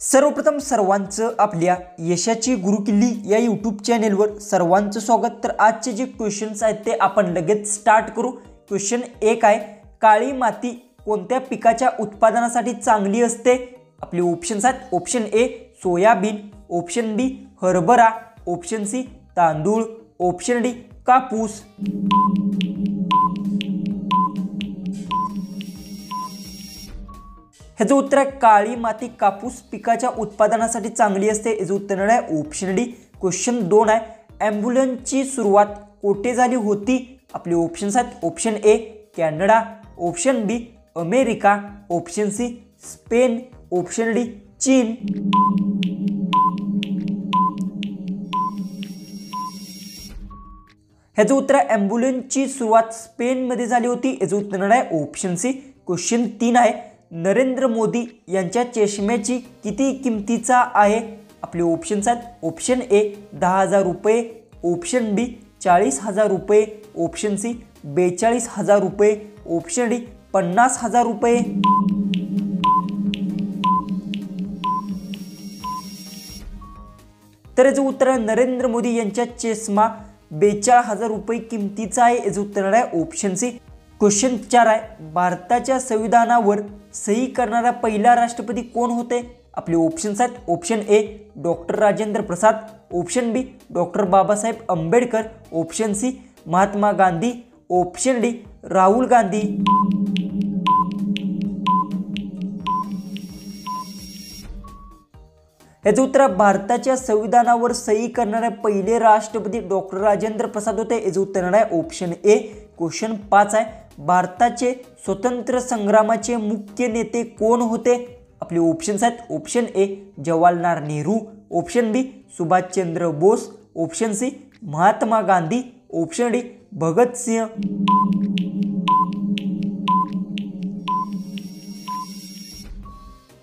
सर्वप्रथम सर्वांचं आपल्या यशाची गुरुकिल्ली या यूट्यूब चॅनेलवर सर्वांचं स्वागत। तर आजचे जे क्वेश्चन्स आहेत ते आपण लगेच स्टार्ट करू। क्वेश्चन 1 आहे, काळी माती कोणत्या पिकाच्या उत्पादनासाठी चांगली असते? आपले ऑप्शन्स आहेत, ऑप्शन ए सोयाबीन, ऑप्शन बी हरभरा, ऑप्शन सी तांदूळ, ऑप्शन डी कापूस। ह्याचं उत्तर आहे काळी माती कापूस पिकाच्या उत्पादनासाठी चांगली असते। याचं उत्तर आहे ऑप्शन डी। क्वेश्चन 2 आहे, ॲम्ब्युलन्सची सुरुवात कोठे झाली होती? आपले ऑप्शन्स आहेत, option A Canada, option B America, option C Spain, option D चीन। ह्याचं उत्तर आहे ॲम्ब्युलन्सची सुरुवात स्पेनमध्ये झाली होती। याचं उत्तर आहे ऑप्शन सी। क्वेश्चन 3 आहे, नरेंद्र मोदी यांच्या चष्म्याची किती किमतीचा आहे? आपले ऑप्शन्स आहेत, ऑप्शन ए 10,000 रुपये, ऑप्शन बी 40,000 रुपये, ऑप्शन सी 42,000 रुपये, ऑप्शन डी 50,000 रुपये। तर याचं उत्तर आहे नरेंद्र मोदी यांच्या चष्मा 42,000 रुपये किमतीचा आहे। याचं उत्तर आहे ऑप्शन सी। क्वेश्चन 4 आहे, भारताच्या संविधानावर सही करणारा पहिला राष्ट्रपती कोण होते? आपले ऑप्शन्स आहेत, option A doctor Rajendra Prasad, option B doctor Babasaheb Ambedkar, option C Mahatma Gandhi, option D Rahul Gandhi. याचं उत्तर भारताच्या संविधानावर सही करणारे पहिले राष्ट्रपती डॉक्टर राजेंद्र प्रसाद होते। याचं उत्तर आहे ऑप्शन ए। क्वेश्चन 5 आहे, भारताचे स्वतंत्र संग्रामाचे मुख्य नेते कोण होते? आपले ऑप्शन्स आहेत, option A Jawaharlal Nehru, option B Subhashchandra Bose, option C Mahatma Gandhi, option D Bhagat Singh.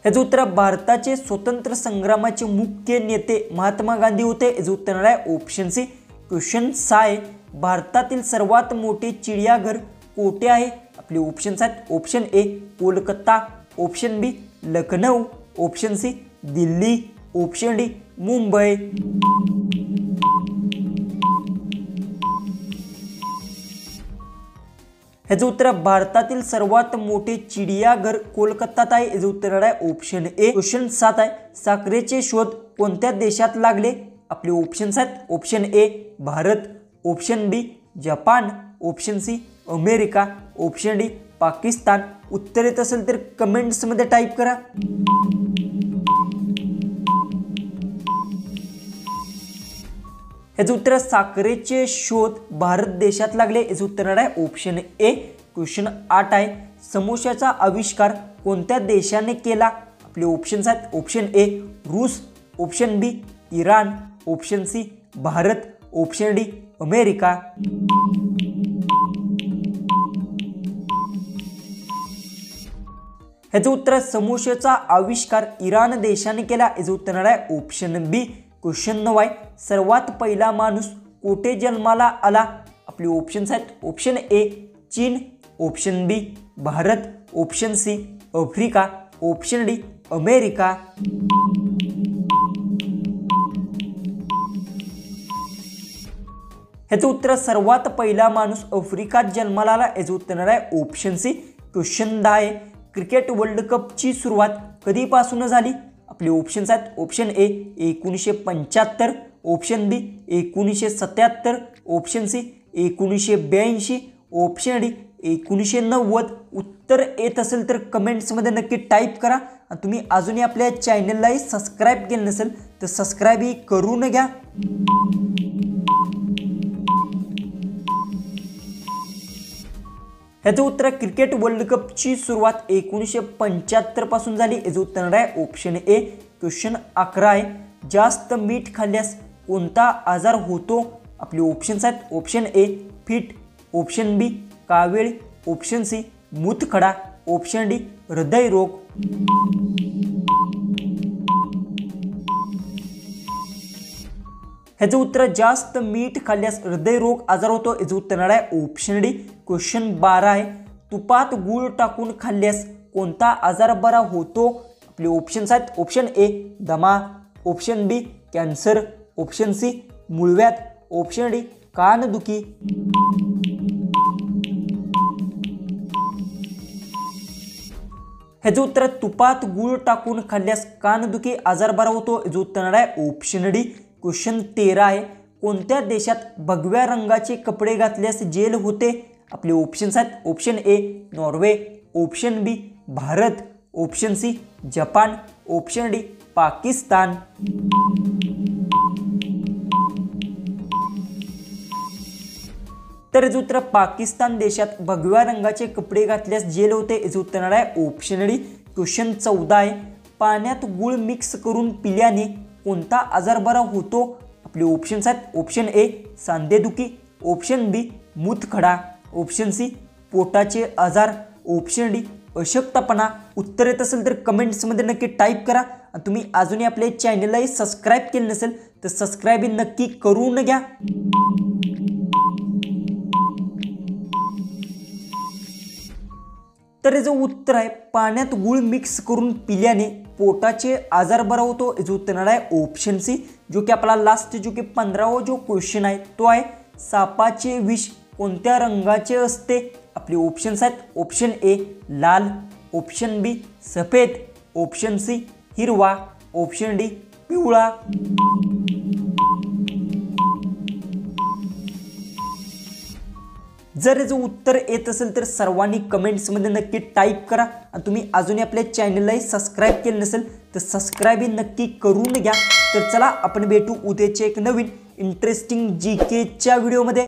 याचं उत्तर भारताचे स्वतंत्र संग्रामाचे मुख्य नेते महात्मा गांधी होते। याचं उत्तर आहे ऑप्शन सी। क्वेश्चन 6 आहे, भारतातील सर्वात मोठे चिडियाघर कोठे आहे? आपले ऑप्शन्स आहेत, option A Kolkata, option B Lucknow, option C Delhi, option D Mumbai. ह्याचं उत्तर भारतातील सर्वात मोठे चिडियाघर कोलकातात आहे। याचं उत्तर आहे ऑप्शन ए। क्वेश्चन 7 आहे, साखरेचे शोध कोणत्या देशात लागले? आपले ऑप्शन्स आहेत, option A Bharat, option B Japan, option C America, option D Pakistan. उत्तर येत असेल तर कमेंट्समध्ये टाईप करा। याचं उत्तर साखरेचे शोध भारत देशात लागले। याचं उत्तर आहे ऑप्शन ए। क्वेश्चन 8 आहे, समोश्याचा आविष्कार कोणत्या देशाने केला? आपले ऑप्शन्स आहेत, ऑप्शन ए रूस, option B Iran, option C Bharat, option D America. ह्याचं उत्तर समोश्याचा आविष्कार इराण देशाने केला। याचं उत्तर आहे ऑप्शन बी। क्वेश्चन 9 आहे, सर्वात पहिला माणूस कोठे जन्माला आला? आपले ऑप्शन्स आहेत, ऑप्शन ए चीन, option B Bharat, option C Africa, option D America. ह्याचं उत्तर सर्वात पहिला माणूस आफ्रिकात जन्माला आला। याचं उत्तर आहे ऑप्शन सी। क्वेश्चन 10 आहे, क्रिकेट वर्ल्ड कपची सुरुवात कधीपासून झाली? आपले ऑप्शन्स आहेत, option A 1975, option B 1977, option C 1982, option D 1990। उत्तर येत असेल तर कमेंट्समध्ये नक्की टाईप करा। आणि तुम्ही अजूनही आपल्या चॅनललाही सबस्क्राईब केलं नसेल तर सबस्क्राईबही करून घ्या। ह्याचं उत्तर क्रिकेट वर्ल्ड कपची सुरुवात 1975 पासून झाली। याचं उत्तर आहे ऑप्शन ए। क्वेश्चन 11 आहे, जास्त मीठ खाल्ल्यास कोणता आजार होतो? आपले ऑप्शन्स आहेत, ऑप्शन ए फिट, ऑप्शन बी कावीळ, ऑप्शन सी मूतखडा, ऑप्शन डी हृदयरोग। ह्याचं उत्तर जास्त मीठ खाल्ल्यास हृदयरोग आजार होतो। याचं उत्तर आहे ऑप्शन डी। क्वेश्चन 12 आहे, तुपात गूळ टाकून खाल्ल्यास कोणता आजार बरा होतो? आपले ऑप्शन्स आहेत ऑप्शन ए दमा, ऑप्शन बी कॅन्सर, ऑप्शन सी मूळव्याध, ऑप्शन डी कानदुखी। ह्याचं उत्तर तुपात गूळ टाकून खाल्ल्यास कानदुखी आजार बरा होतो। ह्याचं उत्तर आहे ऑप्शन डी। क्वेश्चन 13 आहे, कोणत्या देशात भगव्या रंगाचे कपडे घातल्यास जेल होते? आपले ऑप्शन्स आहेत option A Norway, option B Bharat, option C Japan, option D Pakistan. तर याचं उत्तर पाकिस्तान देशात भगव्या रंगाचे कपडे घातल्यास जेल होते। याचं उत्तर आहे ऑप्शन डी। क्वेश्चन 14 आहे, पाण्यात गूळ मिक्स करून पिल्याने कोणता आजार बरा होतो? आपले ऑप्शन्स आहेत ऑप्शन ए सांधेदुखी, ऑप्शन बी मूतखडा, ऑप्शन सी पोटाचे आजार, ऑप्शन डी अशक्तपणा। उत्तर येत असेल तर कमेंट्समध्ये नक्की टाईप करा। आणि तुम्ही अजूनही आपल्या चॅनललाही सबस्क्राईब केलं नसेल तर सबस्क्राईब नक्की करून घ्या। तर याचं उत्तर आहे पाण्यात गूळ मिक्स करून पिल्याने पोटाचे आजार बरा होतो। याचं उत्तर आहे ऑप्शन सी। जो की आपला लास्ट जो की 15वा जो क्वेश्चन आहे तो आहे, सापाचे विष कोणत्या रंगाचे असते? आपले ऑप्शन्स आहेत ऑप्शन ए लाल, ऑप्शन बी सफेद, ऑप्शन सी हिरवा, ऑप्शन डी पिवळा। जर याचं उत्तर येत असेल तर सर्वांनी कमेंट्समध्ये नक्की टाईप करा। आणि तुम्ही अजूनही आपल्या चॅनललाही सबस्क्राईब केलं नसेल तर सबस्क्राईब नक्की करून घ्या। तर चला आपण भेटू उद्याच्या एक नवीन इंटरेस्टिंग GK च्या व्हिडिओमध्ये।